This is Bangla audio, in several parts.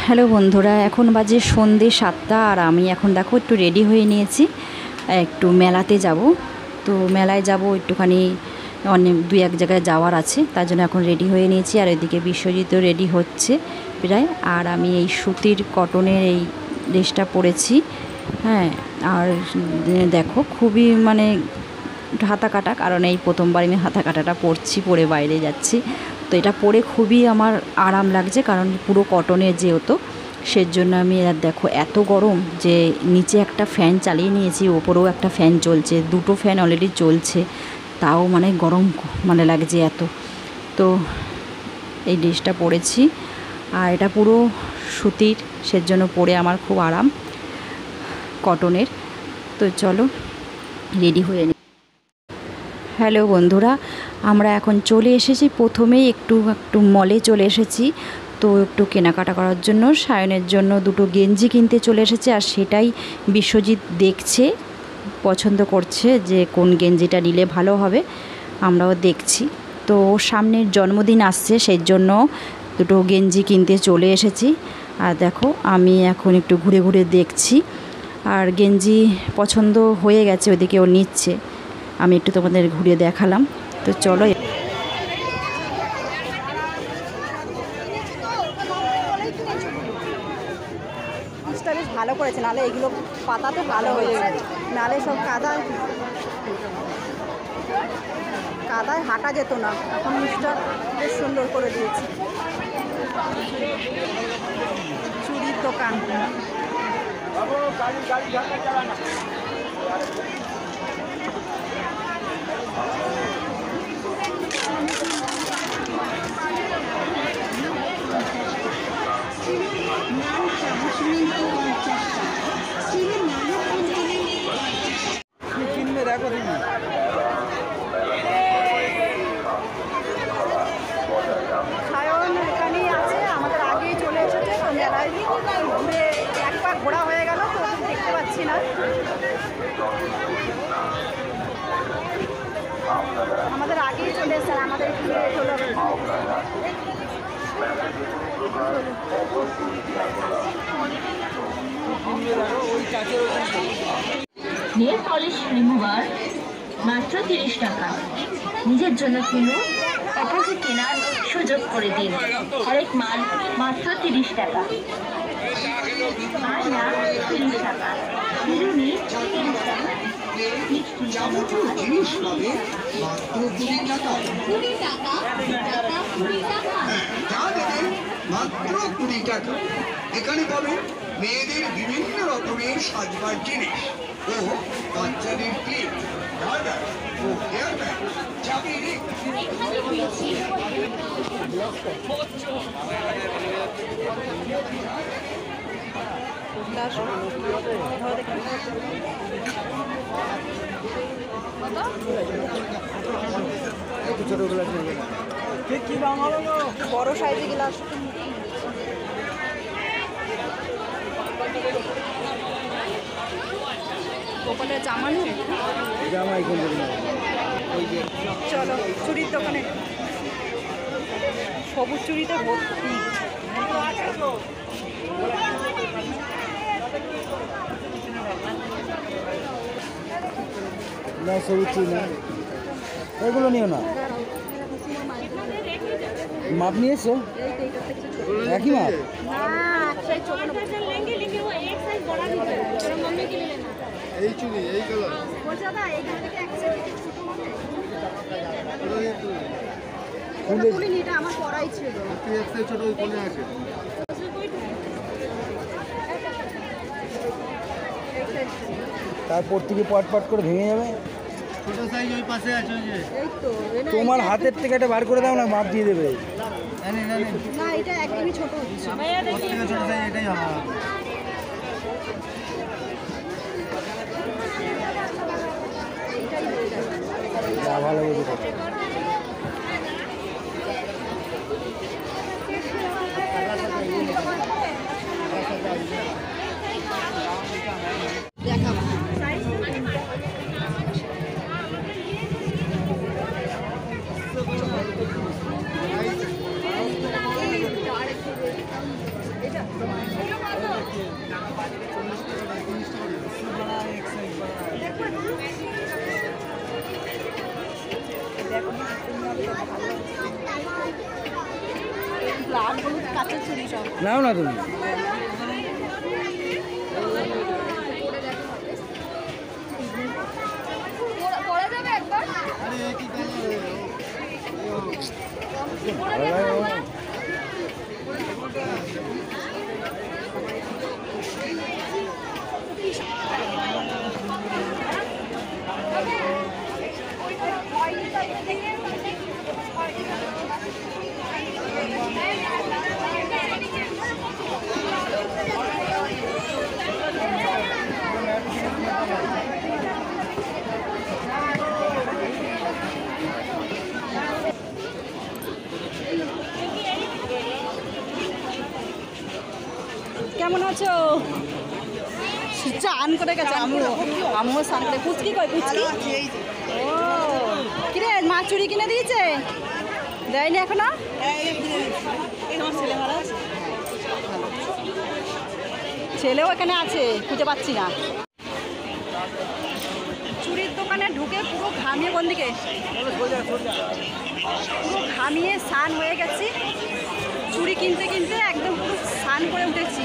হ্যালো বন্ধুরা, এখন বাজে সন্ধ্যে 7টা আর আমি এখন দেখো একটু রেডি হয়ে নিয়েছি, একটু মেলাতে যাব। তো মেলায় যাব, একটুখানি অনেক দুই এক জায়গায় যাওয়ার আছে, তার জন্য এখন রেডি হয়ে নিয়েছি। আর এদিকে বিশ্বজিৎও রেডি হচ্ছে প্রায়। আর আমি এই সুতির কটনের এই ড্রেসটা পরেছি, হ্যাঁ। আর দেখো খুবই মানে হাতা কাটা, কারণ এই প্রথমবার আমি হাতা কাটাটা পরছি, পরে বাইরে যাচ্ছি। তো এটা পরে খুবই আমার আরাম লাগছে, কারণ পুরো কটনের যেহেতু, সেজন্য আমি আর দেখো এত গরম যে নিচে একটা ফ্যান চালিয়ে নিয়েছি, ওপরেও একটা ফ্যান চলছে, দুটো ফ্যান অলরেডি চলছে, তাও মানে গরম মানে লাগছে এত। তো এই ড্রেসটা পরেছি, আর এটা পুরো সুতির, সেজন্য পরে আমার খুব আরাম, কটনের। তো চলো রেডি হয়ে নিই। হ্যালো বন্ধুরা, আমরা এখন চলে এসেছি, প্রথমেই একটু মলে চলে এসেছি। তো একটু কেনাকাটা করার জন্য সায়নের জন্য দুটো গেঞ্জি কিনতে চলে এসেছে, আর সেটাই বিশ্বজিৎ দেখছে, পছন্দ করছে যে কোন গেঞ্জিটা নিলে ভালো হবে। আমরাও দেখছি। তো সামনের জন্মদিন আসছে, সেই জন্য দুটো গেঞ্জি কিনতে চলে এসেছি। আর দেখো আমি এখন একটু ঘুরে ঘুরে দেখছি, আর গেঞ্জি পছন্দ হয়ে গেছে, ওদিকে ও নিচ্ছে, আমি একটু তোমাদের ঘুরে দেখালাম। তো চলো। বেশ ভালো করেছে, নাহলে এগুলো পাতাতে ভালো হয়েছে, নাহলে সব কাদায় হাঁটা যেত না। এখন জিনিসটা বেশ সুন্দর করে দিয়েছে। চুড়ির দোকান, সায়ন এখানেই আছে, আমাদের আগেই চলে এসেছে। তো মেলায় ঘুরে একবার ঘোরা হয়ে গেল, তো দেখতে পাচ্ছি না। আমাদের আগেই চলে এসেছে, আমাদের চলে নেল পলিশ রিমুভার মাত্র 30 টাকা। নিজের জন্য কিনুন, একাকে কেনার সুযোগ করে দিন। হরেক মাল মাত্র 30 টাকা। আয়না 30 টাকা, চিরুনি 30 টাকা, জিনিস পাবে মাত্র 20 টাকা। যা দেবেন মাত্র 20 টাকা। এখানে পাবেন মেয়েদের বিভিন্ন রকমের সাজবার জিনিস ও বাচ্চাদের ক্লিপ, রাবার ও হেয়ার ব্যান্ড, চাবি। বড় সাইজে গ্লাস। গোপালের জামা নেই, চলো চুড়ির দোকানে। সবুজ চুড়িতে ভর্তি। না সবুজ চুড়ি না, এগুলো নিও না। মাপ নিয়ে এসো, একই মাপ। এই চুড়ি এই কালার আমার পড়াই ছিল। ছোট ওই কোণে আছে। তারপর থেকে পট পট করে ভেঙে যাবে। ছোট সাইজ ওই পাশে আছে, ওই যে তোমার হাতের থেকে একটা বার করে দাও না, মাপ দিয়ে দেবে। না, এটা একদমই ছোট হচ্ছে। ছোট সাইজ এটাই হবে। যা ভালো বুঝে দেখাবো। এটা কাঁচের চুড়ি সব। নাও না তুমি। পরে যাবে একবার। কেমন আছো? চান করে গেছে। আমিও স্নান করে। পুচকি কই? পুচকি ও কিরে মা চুড়ি কিনে দিয়েছে? দেয়নি এখনো? ছেলেও এখানে আছে, খুঁজে পাচ্ছি না। চুড়ির দোকানে ঢুকে পুরো ঘামিয়ে, কোন দিকে পুরো ঘামিয়ে স্নান হয়ে গেছি। চুড়ি কিনতে কিনতে একদম পুরো স্নান করে উঠেছি।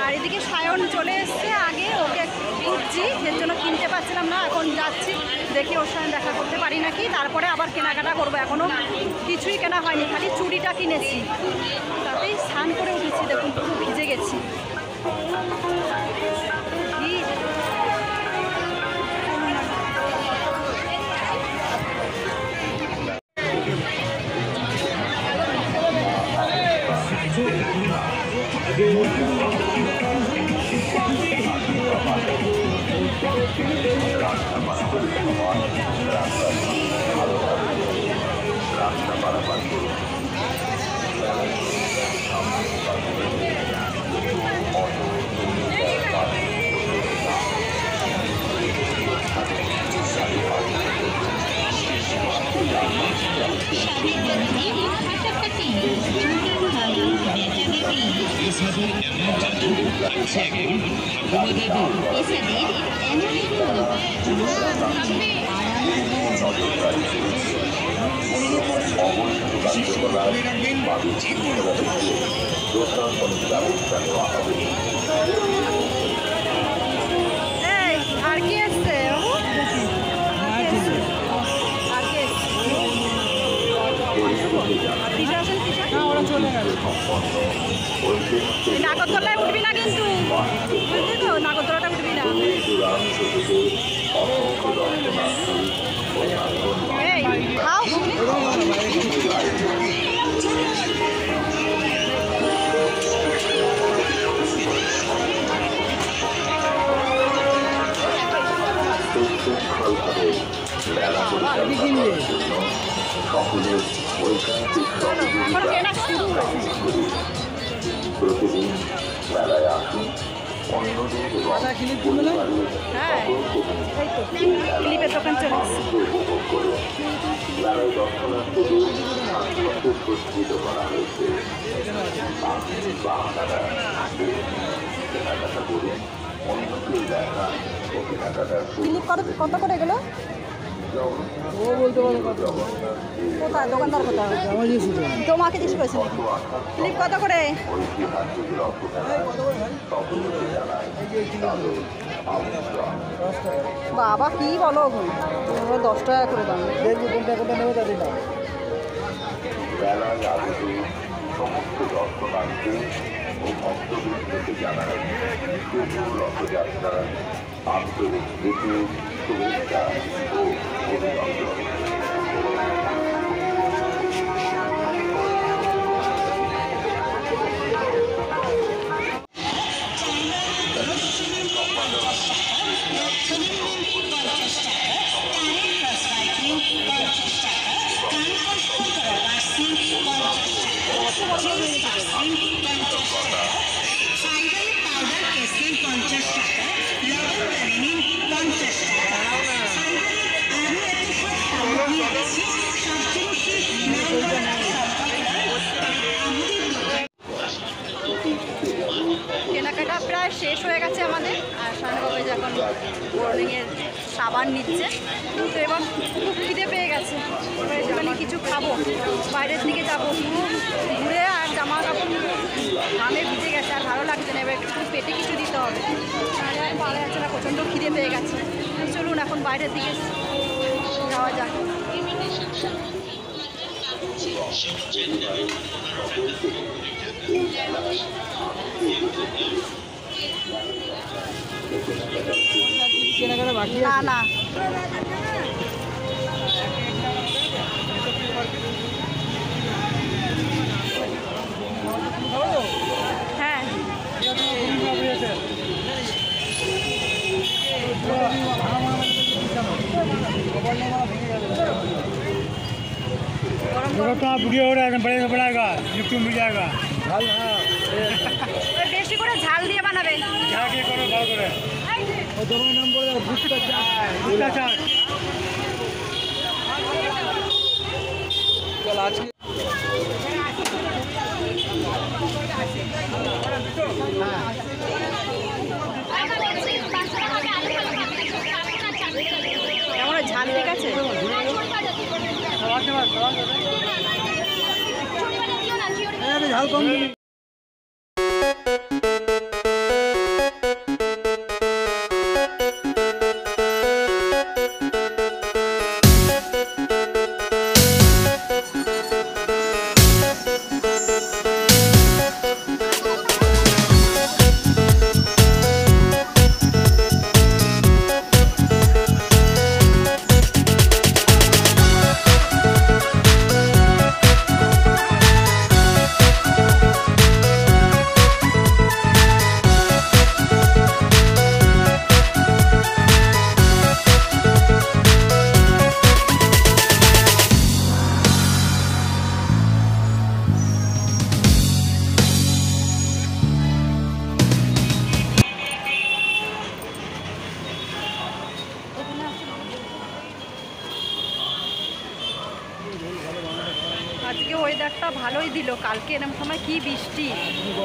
আর এদিকে সায়ন চলে এসছে আগে, ওকে খুঁজছি, এর জন্য কিনতে পারছিলাম না। এখন যাচ্ছি, দেখি ওর সঙ্গে দেখা করতে পারি নাকি, তারপরে আবার কেনাকাটা করবো। এখনও কিছুই কেনা হয়নি, খালি চুড়িটা কিনেছি। তাতেই স্নান করে উঠেছি, দেখুন পুরো ভিজে গেছি। আর কি এসছে? নাগরদোলায় উঠবি না কিন্তু, বুঝলি তো? নাগরদোলাটা উঠবি না। এই খাও এখন কেনা শুরু হয়েছে। প্রতিদিন মেলায় আসুন অন্যদের হ্যাঁ, এই তো ক্লিপের দোকান চলে এসেছে। মেলায় দর্শনার্থীদের সজ্জিত করা হয়েছে। বাংলারা কেনাকাটা করুন, অন্যকে দেখা ও কেনাকাটার ক্লিপ কত করে গেলো? ও বলতে পারো কত? কোথায় দোকানদার কোথায়? আমার জিনিস তোমাকে জিজ্ঞেস করেছি নাকি? ক্লিপ কত করে? বাবা কি বলো, 10 টাকা করে দাম। দেখবো কোনটা কোনটা নেবে তাদের দাম। মেলায় আগত সমস্ত দর্শনার্থী ও ভক্তবৃন্দকে জানাই শুভ রথযাত্রা আন্তরিক প্রীতি, শুভেচ্ছা ও অভিনন্দন। প্রায় শেষ হয়ে গেছে আমাদের। আর সায়নবাবু যে এখন বোর্ডিংয়ের সাবান নিচ্ছে। তো এবার খুব খিদে পেয়ে গেছে, এবার একটুখানি কিছু খাবো, বাইরের দিকে যাবো। ঘুরে আর জামা কাপড় ঘামে ভিজে গেছে, আর ভালো লাগছে না। এবার একটু পেটে কিছু দিতে হবে, তাহলে আর পারা যাচ্ছে না, প্রচণ্ড খিদে পেয়ে গেছে। চলুন এখন বাইরের দিকে যাওয়া যাক। কেনাকাটা বাকি না না হ্যাঁ वीडियो हो रहा है, बढ़ेगा बढ़ाएगा, यूट्यूब मिल जाएगा। বেশি করে ঝাল দিয়ে বানাবে। जाके करो भाव करे। और दोनों नाम बोल रहा भुट्टा चाट, भुट्टा चाट। चल आज की কেমন ঝাল ঠিক আছে? झाल कम दिली। আজকে ওয়েদারটা ভালোই দিল, কালকে এরকম সময় কি বৃষ্টি,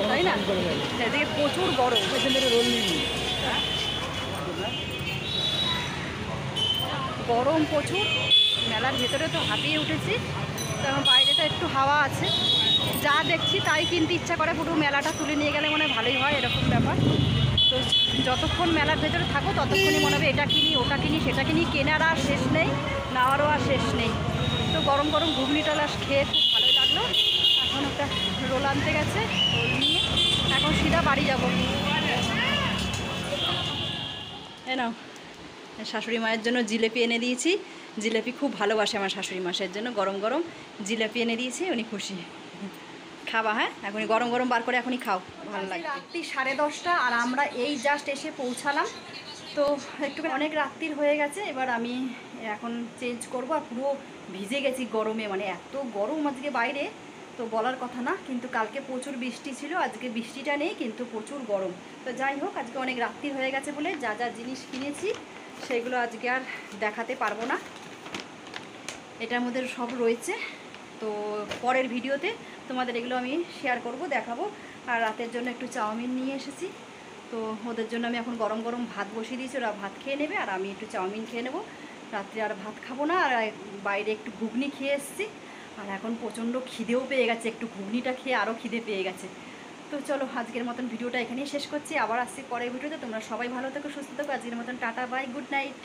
তাই না? এদিকে প্রচুর গরম। গরম প্রচুর, মেলার ভেতরে তো হাঁপিয়ে উঠেছি। তখন বাইরেটা একটু হাওয়া আছে, যা দেখছি তাই কিনতে ইচ্ছা করে। পুরো মেলাটা তুলে নিয়ে গেলে মনে হয় ভালোই হয়, এরকম ব্যাপার। তো যতক্ষণ মেলার ভেতরে থাকো ততক্ষণই মনে হবে এটা কিনি, ওটা কিনি, সেটা কিনি, কেনার আর শেষ নেই, নেওয়ারও আর শেষ নেই। তো গরম গরম ঘুগনি টলাস খেয়ে খুব ভালোই লাগলো। এখন একটা রোল আনতে গেছে, রোল নিয়ে এখন সিধা বাড়ি যাবো। নাও, শাশুড়ি মায়ের জন্য জিলেপি এনে দিয়েছি। জিলেপি খুব ভালোবাসে আমার শাশুড়ি মাসের জন্য, গরম গরম জিলেপি এনে দিয়েছি, উনি খুশি। খাবা? হ্যাঁ, এখনই গরম গরম বার করে এখনই খাও, ভালো লাগে। রাত্রি 10:30 আর আমরা এই জাস্ট এসে পৌঁছালাম। তো একটু অনেক রাত্রির হয়ে গেছে, এবার আমি এখন চেঞ্জ করবো। আর পুরো ভিজে গেছি গরমে, মানে এত গরম আজকে বাইরে, তো বলার কথা না। কিন্তু কালকে প্রচুর বৃষ্টি ছিল, আজকে বৃষ্টিটা নেই, কিন্তু প্রচুর গরম। তো যাই হোক, আজকে অনেক রাত্রি হয়ে গেছে বলে যা যা জিনিস কিনেছি সেগুলো আজকে আর দেখাতে পারবো না। এটার মধ্যে সব রয়েছে, তো পরের ভিডিওতে তোমাদের এগুলো আমি শেয়ার করব, দেখাবো। আর রাতের জন্য একটু চাউমিন নিয়ে এসেছি, তো ওদের জন্য আমি এখন গরম গরম ভাত বসিয়ে দিয়েছি, ওরা ভাত খেয়ে নেবে আর আমি একটু চাউমিন খেয়ে নেবো। রাত্রে আর ভাত খাবো না। আর বাইরে একটু ঘুগনি খেয়ে এসেছি, আর এখন প্রচণ্ড খিদেও পেয়ে গেছে, একটু ঘুগনিটা খেয়ে আরও খিদে পেয়ে গেছে। তো চলো, আজকের মতন ভিডিওটা এখানেই শেষ করছি, আবার আসছি পরের ভিডিওতে। তোমরা সবাই ভালো থেকো, সুস্থ থেকো। আজকের মতন টাটা, বাই, গুড নাইট।